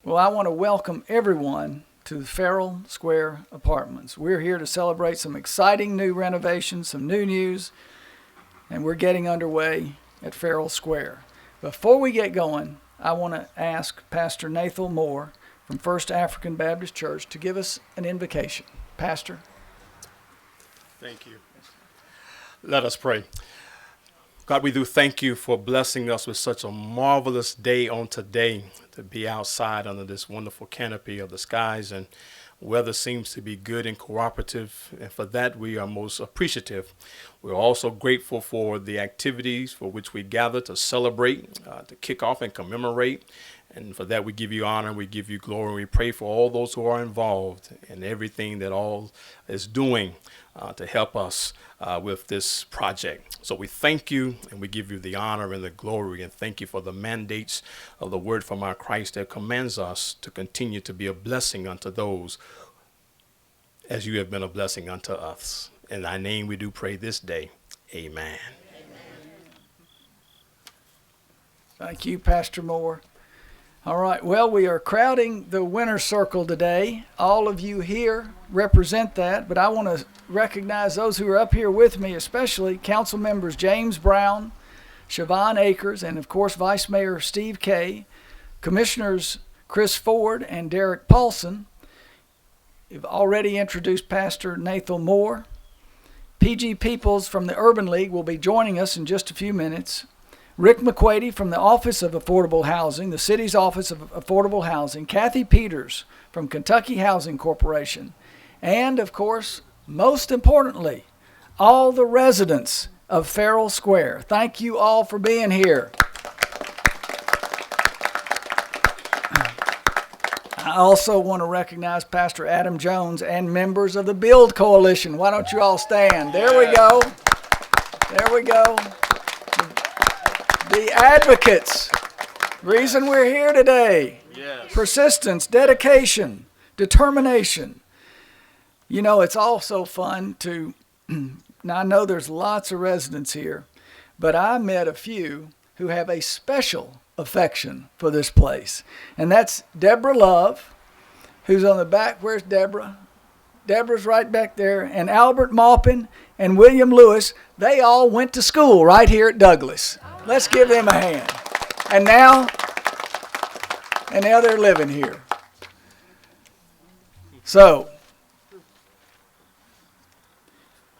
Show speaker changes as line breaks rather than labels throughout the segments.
Well, I want to welcome everyone to the Ferrill Square Apartments. We're here to celebrate some exciting new renovations, some new news, and we're getting underway at Ferrill Square. Before we get going, I want to ask Pastor Nathan Moore from First African Baptist Church to give us an invocation. Pastor.
Thank you. Let us pray. God, we do thank you for blessing us with such a marvelous day on today to be outside under this wonderful canopy of the skies, and weather seems to be good and cooperative, and for that we are most appreciative. We're also grateful for the activities for which we gather to celebrate, to kick off and commemorate, and for that we give you honor, we give you glory, and we pray for all those who are involved in everything that all is doing to help us with this project. So we thank you and we give you the honor and the glory, and thank you for the mandates of the word from our Christ that commands us to continue to be a blessing unto those as you have been a blessing unto us. In thy name we do pray this day. Amen.
Thank you, Pastor Moore. All right, well, we are crowding the winner's circle today. All of you here represent that, but I want to recognize those who are up here with me, especially Council Members James Brown, Siobhan Akers, and of course Vice Mayor Steve Kay, Commissioners Chris Ford and Derek Paulson. You've already introduced Pastor Nathan Moore. PG Peoples from the Urban League will be joining us in just a few minutes. Rick McQuady from the Office of Affordable Housing, the city's Office of Affordable Housing, Kathy Peters from Kentucky Housing Corporation, and, of course, most importantly, all the residents of Ferrill Square. Thank you all for being here. I also want to recognize Pastor Adam Jones and members of the Build Coalition. Why don't you all stand? There we go. There we go. The advocates, reason we're here today.
Yes.
Persistence, dedication, determination. You know, it's also fun to, now I know there's lots of residents here, but I met a few who have a special affection for this place. And that's Deborah Love, who's on the back. Where's Deborah? Deborah's right back there. And Albert Maupin and William Lewis, they all went to school right here at Douglas. Let's give them a hand. And now they're living here. So,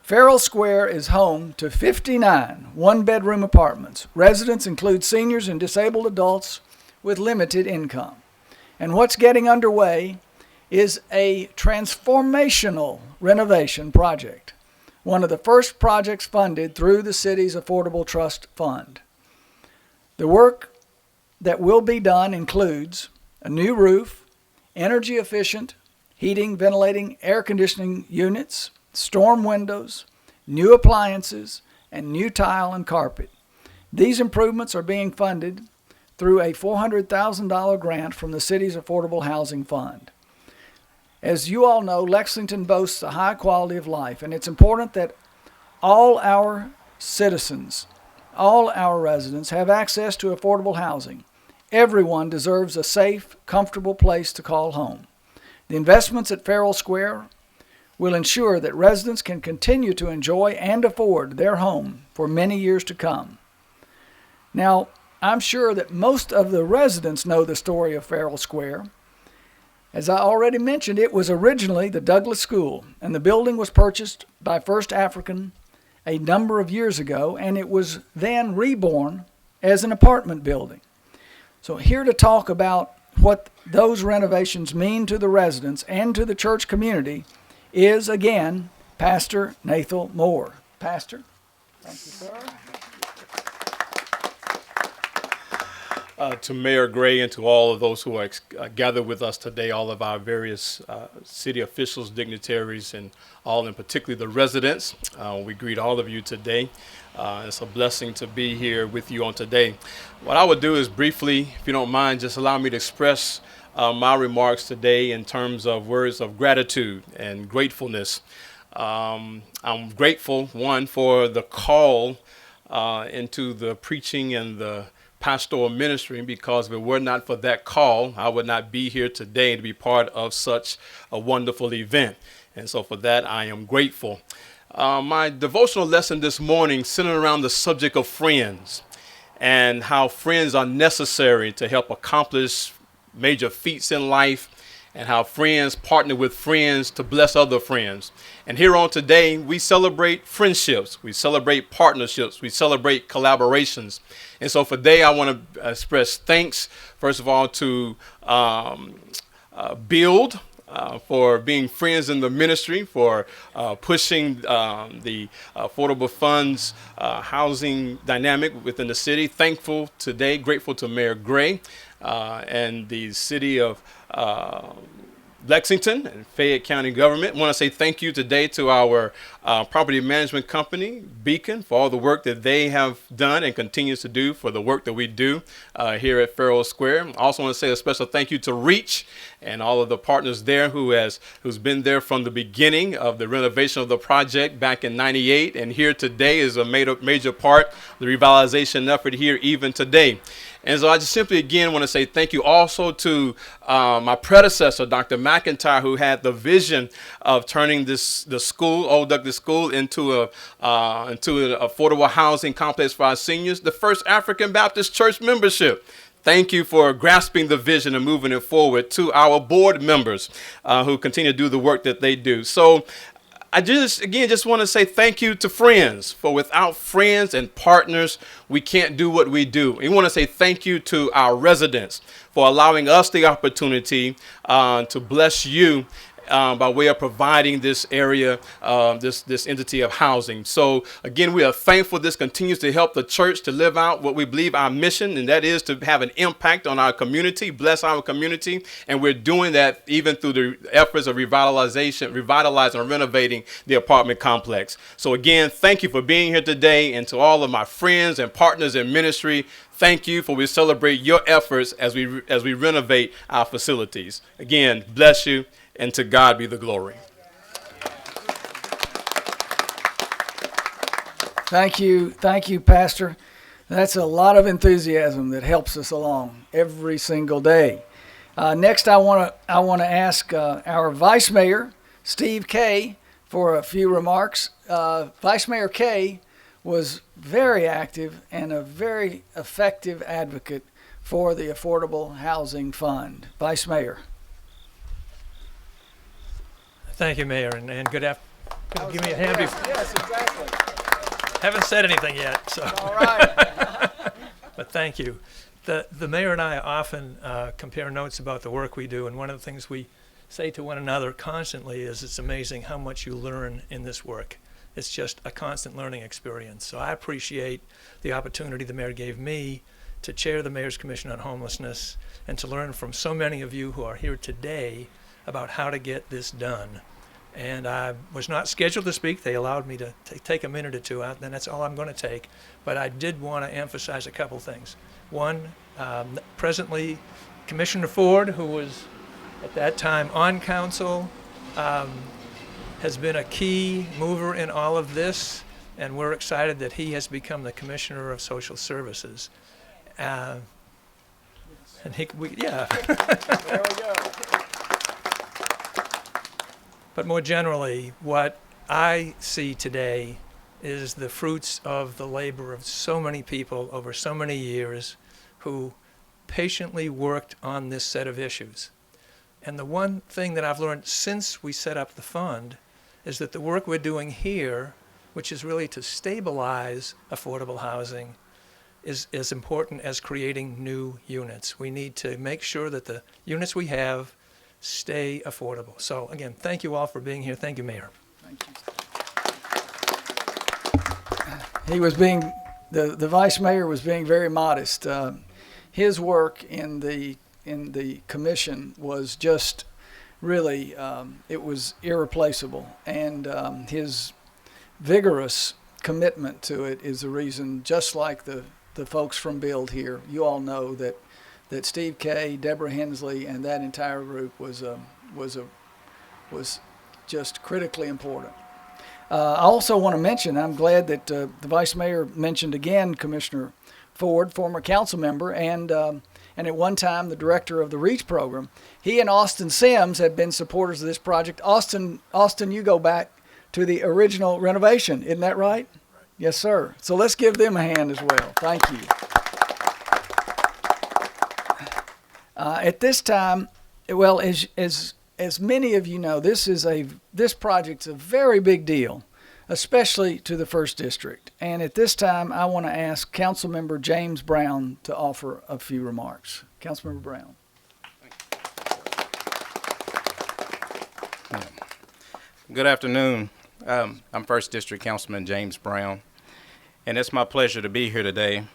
Ferrill Square is home to 59 one-bedroom apartments. Residents include seniors and disabled adults with limited income. And what's getting underway is a transformational renovation project, one of the first projects funded through the city's Affordable Trust Fund. The work that will be done includes a new roof, energy-efficient heating, ventilating, air conditioning units, storm windows, new appliances, and new tile and carpet. These improvements are being funded through a $400,000 grant from the city's Affordable Housing Fund. As you all know, Lexington boasts a high quality of life, and it's important that all our citizens, all our residents have access to affordable housing. Everyone deserves a safe, comfortable place to call home. The investments at Ferrill Square will ensure that residents can continue to enjoy and afford their home for many years to come. Now, I'm sure that most of the residents know the story of Ferrill Square. As I already mentioned, it was originally the Douglas School, and the building was purchased by First African a number of years ago, and it was then reborn as an apartment building. So here to talk about what those renovations mean to the residents and to the church community is, again, Pastor Nathan Moore. Pastor? Thank you, sir.
To Mayor Gray and to all of those who are gathered with us today, all of our various city officials, dignitaries, and all, and particularly the residents, we greet all of you today. It's a blessing to be here with you on today. What I would do is briefly, if you don't mind, just allow me to express my remarks today in terms of words of gratitude and gratefulness. I'm grateful, one, for the call into the preaching and the pastoral ministry, because if it were not for that call, I would not be here today to be part of such a wonderful event. And so for that, I am grateful. My devotional lesson this morning centered around the subject of friends and how friends are necessary to help accomplish major feats in life, and how friends partner with friends to bless other friends. And here on today, we celebrate friendships, we celebrate partnerships, we celebrate collaborations. And so for today, I want to express thanks, first of all, to Build for being friends in the ministry, for pushing the affordable funds housing dynamic within the city. Thankful today, grateful to Mayor Gray and the city of Lexington and Fayette County government. I want to say thank you today to our property management company, Beacon, for all the work that they have done and continues to do for the work that we do here at Ferrill Square. I also want to say a special thank you to Reach and all of the partners there who's been there from the beginning of the renovation of the project back in '98, and here today is a major part of the revitalization effort here even today. And so I just simply again want to say thank you also to my predecessor, Dr. McIntyre, who had the vision of turning the school, Old Douglas School, into an affordable housing complex for our seniors, the first African Baptist church membership. Thank you for grasping the vision and moving it forward. To our board members who continue to do the work that they do. So I just want to say thank you to friends, for without friends and partners, we can't do what we do. We want to say thank you to our residents for allowing us the opportunity to bless you by way of providing this area, this entity of housing. So again, we are thankful this continues to help the church to live out what we believe our mission, and that is to have an impact on our community, bless our community. And we're doing that even through the efforts of revitalizing and renovating the apartment complex. So again, thank you for being here today. And to all of my friends and partners in ministry, thank you, for we celebrate your efforts as we renovate our facilities. Again, bless you. And to God be the glory.
Thank you, Pastor. That's a lot of enthusiasm that helps us along every single day. Next, I want to ask our Vice Mayor, Steve Kay, for a few remarks. Vice Mayor Kay was very active and a very effective advocate for the Affordable Housing Fund. Vice Mayor.
Thank you, Mayor, and good afternoon. Give me a hand before.
Yes, exactly.
Haven't said anything yet, so.
All right.
But thank you. The mayor and I often compare notes about the work we do, and one of the things we say to one another constantly is it's amazing how much you learn in this work. It's just a constant learning experience. So I appreciate the opportunity the mayor gave me to chair the Mayor's Commission on Homelessness and to learn from so many of you who are here today about how to get this done. And I was not scheduled to speak. They allowed me to take a minute or two out, and that's all I'm going to take. But I did want to emphasize a couple things. One, presently, Commissioner Ford, who was at that time on council, has been a key mover in all of this, and we're excited that he has become the Commissioner of Social Services. And yeah.
There we go.
But more generally, what I see today is the fruits of the labor of so many people over so many years who patiently worked on this set of issues. And the one thing that I've learned since we set up the fund is that the work we're doing here, which is really to stabilize affordable housing, is as important as creating new units. We need to make sure that the units we have stay affordable. So again, thank you all for being here. Thank you, Mayor.
Thank you. He was being, the Vice Mayor was being very modest. His work in the commission was just really, it was irreplaceable. And his vigorous commitment to it is the reason, just like the folks from Build here, you all know that Steve Kay, Deborah Hensley, and that entire group was just critically important. I also want to mention, I'm glad that the Vice Mayor mentioned again Commissioner Ford, former council member, and at one time the director of the REACH program. He and Austin Sims have been supporters of this project. Austin, you go back to the original renovation, isn't that right? Yes, sir. So let's give them a hand as well. Thank you. At this time, well, as many of you know, this project's a very big deal, especially to the First District. And at this time, I want to ask Councilmember James Brown to offer a few remarks. Councilmember Brown.
Good afternoon. I'm First District Councilman James Brown, and it's my pleasure to be here today.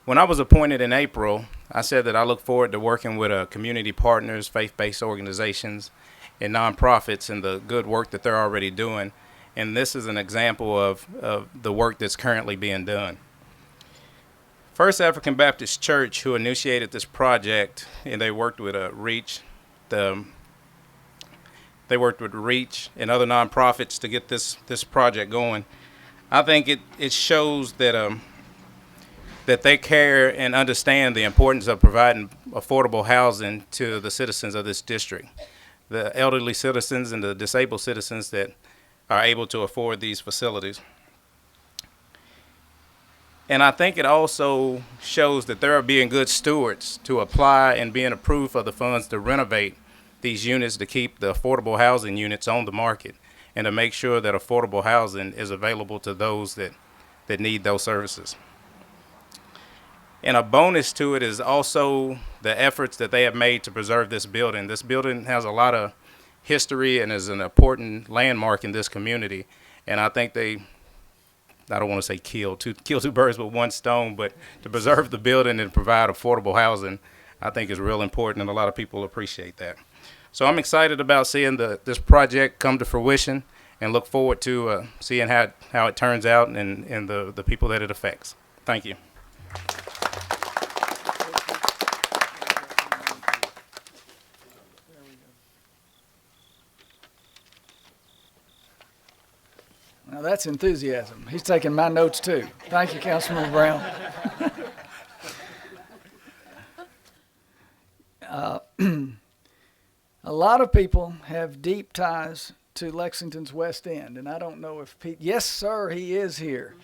When I was appointed in April, I said that I look forward to working with community partners, faith-based organizations, and nonprofits in the good work that they're already doing. And this is an example of the work that's currently being done. First African Baptist Church, who initiated this project, and they worked with REACH, they worked with REACH and other nonprofits to get this project going. I think it shows that that they care and understand the importance of providing affordable housing to the citizens of this district, the elderly citizens and the disabled citizens that are able to afford these facilities. And I think it also shows that they are being good stewards to apply and being approved for the funds to renovate these units, to keep the affordable housing units on the market and to make sure that affordable housing is available to those that need those services. And a bonus to it is also the efforts that they have made to preserve this building. This building has a lot of history and is an important landmark in this community. And I think I don't want to say kill two birds with one stone, but to preserve the building and provide affordable housing, I think is real important, and a lot of people appreciate that. So I'm excited about seeing this project come to fruition and look forward to seeing how it turns out and the people that it affects. Thank you.
Now that's enthusiasm. He's taking my notes too. Thank you, Councilman Brown. A lot of people have deep ties to Lexington's West End, and I don't know if Pete, yes sir, he is here.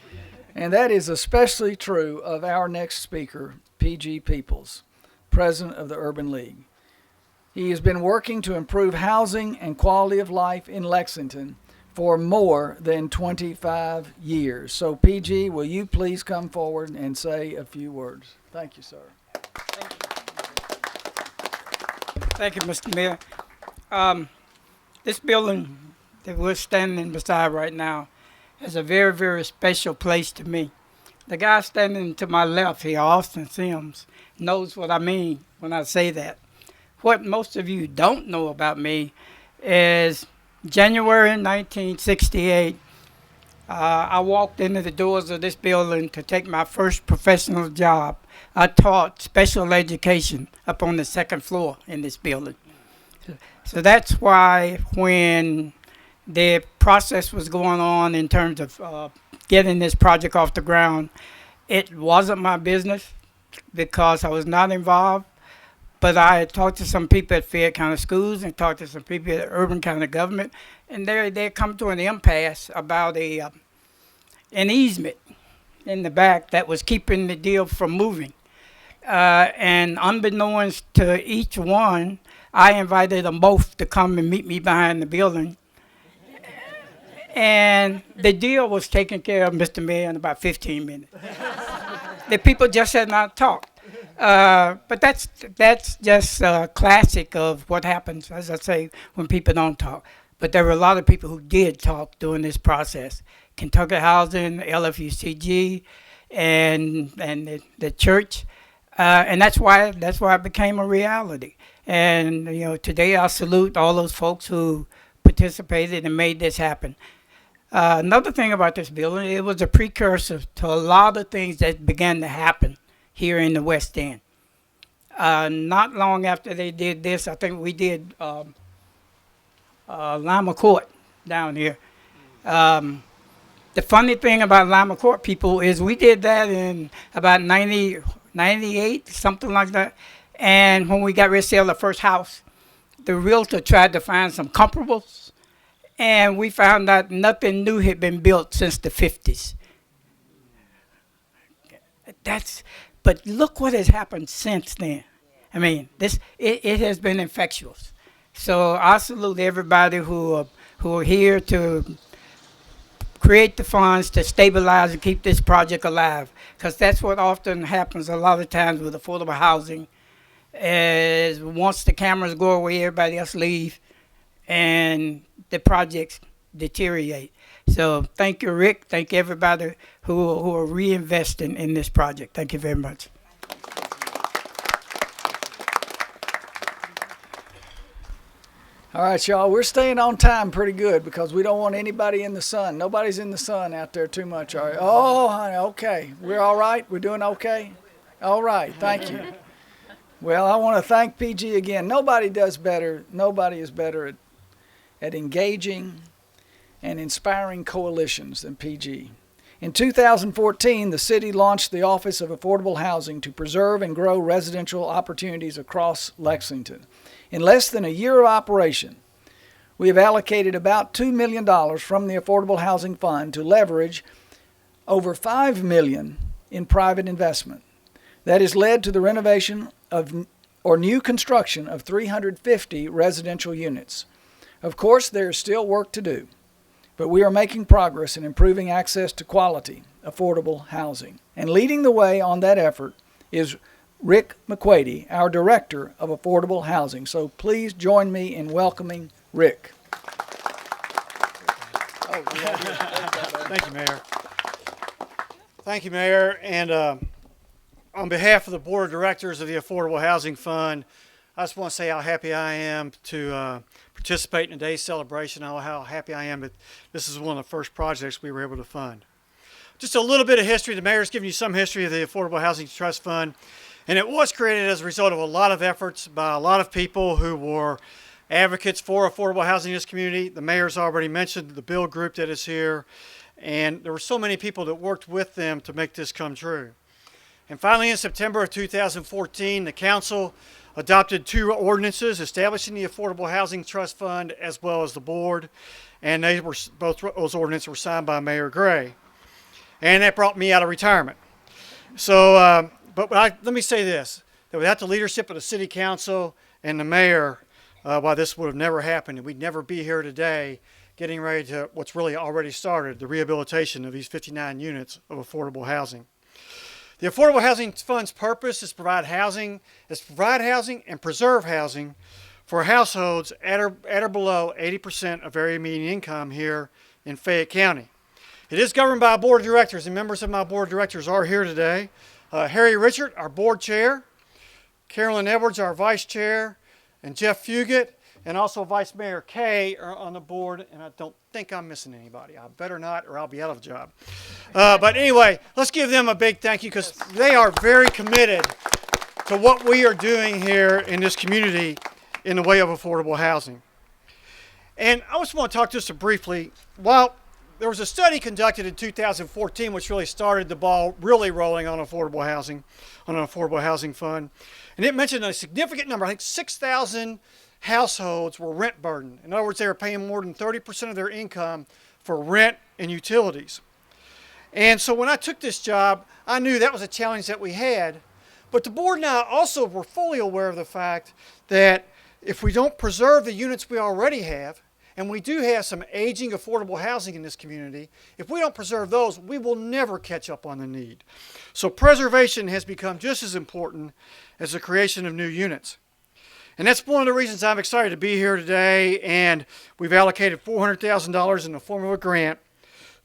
And that is especially true of our next speaker, P.G. Peoples, president of the Urban League. He has been working to improve housing and quality of life in Lexington for more than 25 years. So, PG, will you please come forward and say a few words? Thank you, sir.
Thank you, Mr. Mayor. This building that we're standing beside right now is a very, very special place to me. The guy standing to my left here, Austin Sims, knows what I mean when I say that. What most of you don't know about me is January 1968, I walked into the doors of this building to take my first professional job. I taught special education up on the second floor in this building. So that's why when the process was going on in terms of getting this project off the ground, it wasn't my business because I was not involved. But I had talked to some people at Fayette County Schools and talked to some people at Urban County Government, and they come to an impasse about an easement in the back that was keeping the deal from moving. And unbeknownst to each one, I invited them both to come and meet me behind the building. And the deal was taken care of, Mr. Mayor, in about 15 minutes. The people just had not talked. But that's just classic of what happens, as I say, when people don't talk. But there were a lot of people who did talk during this process. Kentucky Housing, LFUCG, and the church, and that's why it became a reality. And today I salute all those folks who participated and made this happen. Another thing about this building, it was a precursor to a lot of things that began to happen here in the West End. Not long after they did this, I think we did Lima Court down here. The funny thing about Lima Court, people, is we did that in about 98, something like that. And when we got ready to sell the first house, the realtor tried to find some comparables, and we found out nothing new had been built since the 50s. But look what has happened since then. I mean, it has been infectious. So I salute everybody who are here to create the funds to stabilize and keep this project alive, because that's what often happens a lot of times with affordable housing. Is once the cameras go away, everybody else leave, and the projects deteriorate. So thank you, Rick. Thank everybody who are reinvesting in this project. Thank you very much.
All right, y'all, we're staying on time pretty good because we don't want anybody in the sun. Nobody's in the sun out there too much, are you? Oh, honey, okay. We're all right? We're doing okay? All right, thank you. Well, I want to thank PG again. Nobody does better. Nobody is better at engaging and inspiring coalitions than PG. In 2014, the city launched the Office of Affordable Housing to preserve and grow residential opportunities across Lexington. In less than a year of operation, we have allocated about $2 million from the Affordable Housing Fund to leverage over $5 million in private investment. That has led to the renovation of or new construction of 350 residential units. Of course, there is still work to do, but we are making progress in improving access to quality, affordable housing. And leading the way on that effort is Rick McQuady, our Director of Affordable Housing. So please join me in welcoming Rick.
Thank you, Mayor. Thank you, Mayor. And on behalf of the Board of Directors of the Affordable Housing Fund, I just want to say how happy I am to participate in today's celebration, how happy I am that this is one of the first projects we were able to fund. Just a little bit of history. The Mayor's given you some history of the Affordable Housing Trust Fund. And it was created as a result of a lot of efforts by a lot of people who were advocates for affordable housing in this community. The mayor's already mentioned the Build group that is here. And there were so many people that worked with them to make this come true. And finally, in September of 2014, the council adopted 2 ordinances establishing the Affordable Housing Trust Fund as well as the board. And both those ordinances were signed by Mayor Gray. And that brought me out of retirement. So, let me say this, that without the leadership of the city council and the mayor, this would have never happened, and we'd never be here today getting ready to what's really already started, the rehabilitation of these 59 units of affordable housing. The Affordable Housing Fund's purpose is to provide housing and preserve housing for households at or below 80% of area median income here in Fayette County. It is governed by a board of directors, and members of my board of directors are here today. Harry Richard, our board chair, Carolyn Edwards, our vice chair, and Jeff Fugit, and also Vice Mayor Kay are on the board, and I don't think I'm missing anybody. I better not, or I'll be out of a job. But anyway, let's give them a big thank you, because they are very committed to what we are doing here in this community in the way of affordable housing. And I just want to talk just briefly. Well, there was a study conducted in 2014 which really started the ball really rolling on affordable housing, on an affordable housing fund. And it mentioned a significant number, I think 6,000 households were rent burdened. In other words, they were paying more than 30% of their income for rent and utilities. And so when I took this job, I knew that was a challenge that we had. But the board and I also were fully aware of the fact that if we don't preserve the units we already have, and we do have some aging affordable housing in this community, if we don't preserve those, we will never catch up on the need. So preservation has become just as important as the creation of new units. And that's one of the reasons I'm excited to be here today, and we've allocated $400,000 in the form of a grant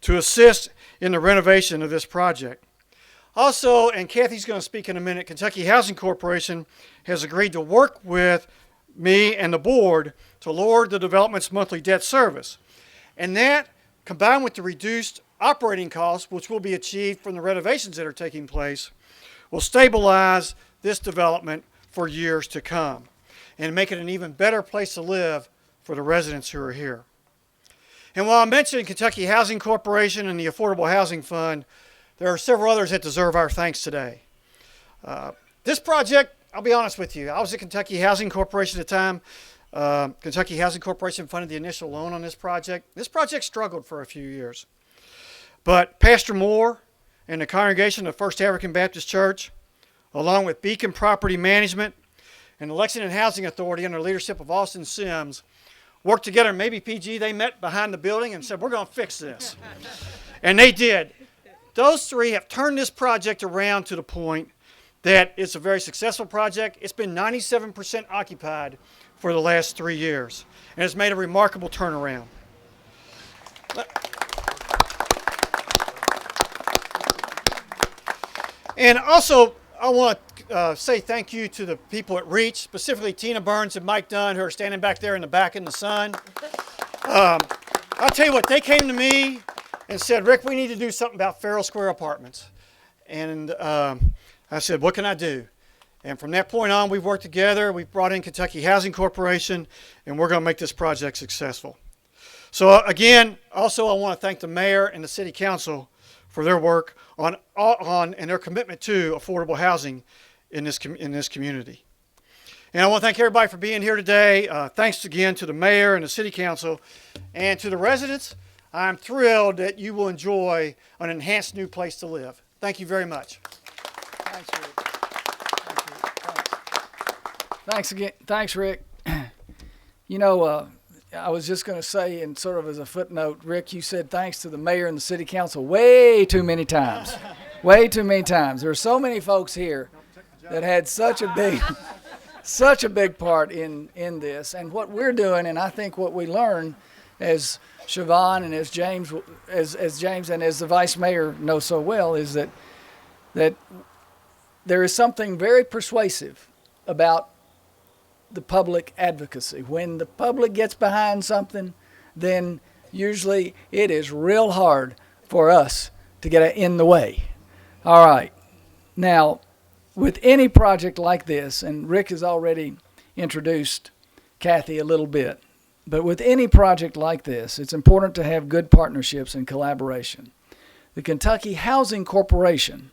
to assist in the renovation of this project. Also, and Kathy's going to speak in a minute, Kentucky Housing Corporation has agreed to work with me and the board to lower the development's monthly debt service. And that, combined with the reduced operating costs, which will be achieved from the renovations that are taking place, will stabilize this development for years to come and make it an even better place to live for the residents who are here. And while I mentioned Kentucky Housing Corporation and the Affordable Housing Fund, there are several others that deserve our thanks today. This project, I'll be honest with you, I was at Kentucky Housing Corporation at the time. Kentucky Housing Corporation funded the initial loan on this project. This project struggled for a few years. But Pastor Moore and the congregation of First African Baptist Church, along with Beacon Property Management and the Lexington Housing Authority under the leadership of Austin Sims, worked together. Maybe PG, they met behind the building and said, we're going to fix this. And they did. Those three have turned this project around to the point that it's a very successful project. It's been 97% occupied for the last 3 years, and it's made a remarkable turnaround. And also, I want to say thank you to the people at REACH, specifically Tina Burns and Mike Dunn, who are standing back there in the back in the sun. I'll tell you what, they came to me and said, Rick, we need to do something about Ferrill Square Apartments. And I said, what can I do? And from that point on, we've worked together. We've brought in Kentucky Housing Corporation, and we're going to make this project successful. So again, also I want to thank the mayor and the city council for their work on and their commitment to affordable housing in this community. And I want to thank everybody for being here today. Thanks again to the mayor and the city council, and to the residents. I'm thrilled that you will enjoy an enhanced new place to live. Thank you very much.
Thanks, Rick. Thanks again. Thanks, Rick. You know, I was just going to say, and sort of as a footnote, Rick, you said thanks to the mayor and the city council way too many times. Way too many times. There are so many folks here that had such a big part in this. And what we're doing, and I think what we learn as Siobhan and as James and as the vice mayor know so well, is that there is something very persuasive about the public advocacy. When the public gets behind something, then usually it is real hard for us to get in the way. All right. Now, with any project like this, and Rick has already introduced Kathy a little bit, but with any project like this, it's important to have good partnerships and collaboration. The Kentucky Housing Corporation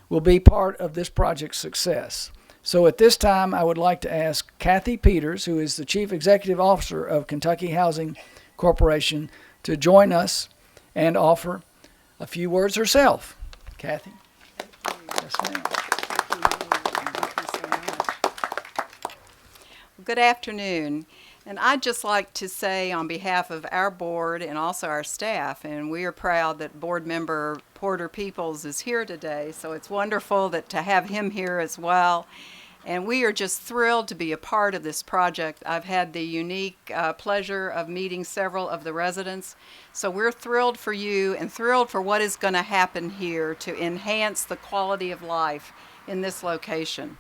will be part of this project's success. So at this time, I would like to ask Kathy Peters, who is the Chief Executive Officer of Kentucky Housing Corporation, to join us and offer a few words herself. Kathy? Yes, ma'am.
Good afternoon. And I'd just like to say on behalf of our board and also our staff, and we are proud that board member Porter Peoples is here today, so it's wonderful to have him here as well. And we are just thrilled to be a part of this project. I've had the unique pleasure of meeting several of the residents. So we're thrilled for you and thrilled for what is going to happen here to enhance the quality of life in this location.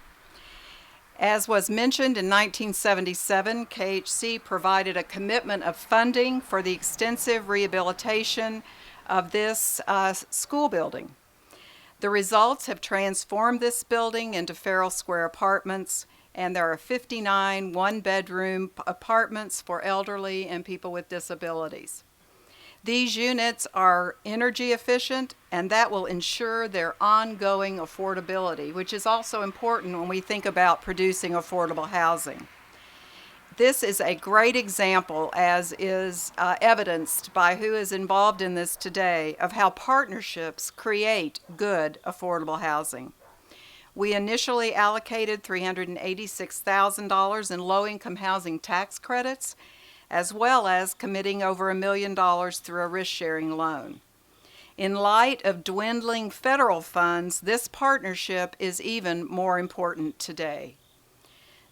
As was mentioned in 1977, KHC provided a commitment of funding for the extensive rehabilitation of this school building. The results have transformed this building into Ferrill Square Apartments, and there are 59 one-bedroom apartments for elderly and people with disabilities. These units are energy efficient, and that will ensure their ongoing affordability, which is also important when we think about producing affordable housing. This is a great example, as is evidenced by who is involved in this today, of how partnerships create good affordable housing. We initially allocated $386,000 in low-income housing tax credits, as well as committing over $1 million through a risk-sharing loan. In light of dwindling federal funds, this partnership is even more important today.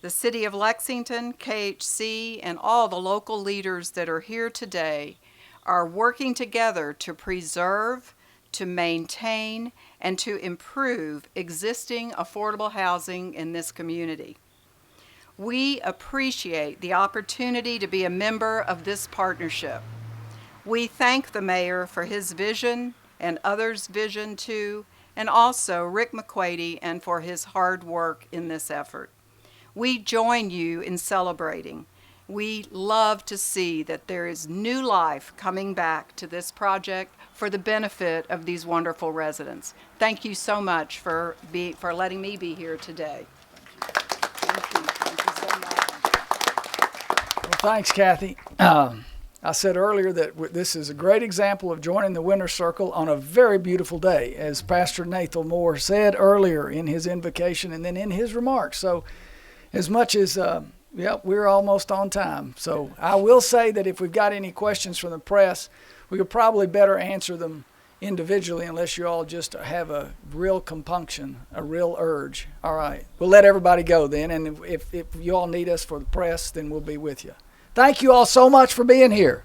The City of Lexington, KHC, and all the local leaders that are here today are working together to preserve, to maintain, and to improve existing affordable housing in this community. We appreciate the opportunity to be a member of this partnership. We thank the mayor for his vision and others' vision too, and also Rick McQuady and for his hard work in this effort. We join you in celebrating, We love to see that there is new life coming back to this project for the benefit of these wonderful residents. Thank you so much for letting me be here today. Thank you. Thank you so much.
Well, thanks, Kathy. I said earlier that this is a great example of joining the winner's circle on a very beautiful day, as Pastor Nathan Moore said earlier in his invocation and then in his remarks. So as much as, we're almost on time. So I will say that if we've got any questions from the press, we could probably better answer them individually unless you all just have a real compunction, a real urge. All right. We'll let everybody go then, and if you all need us for the press, then we'll be with you. Thank you all so much for being here.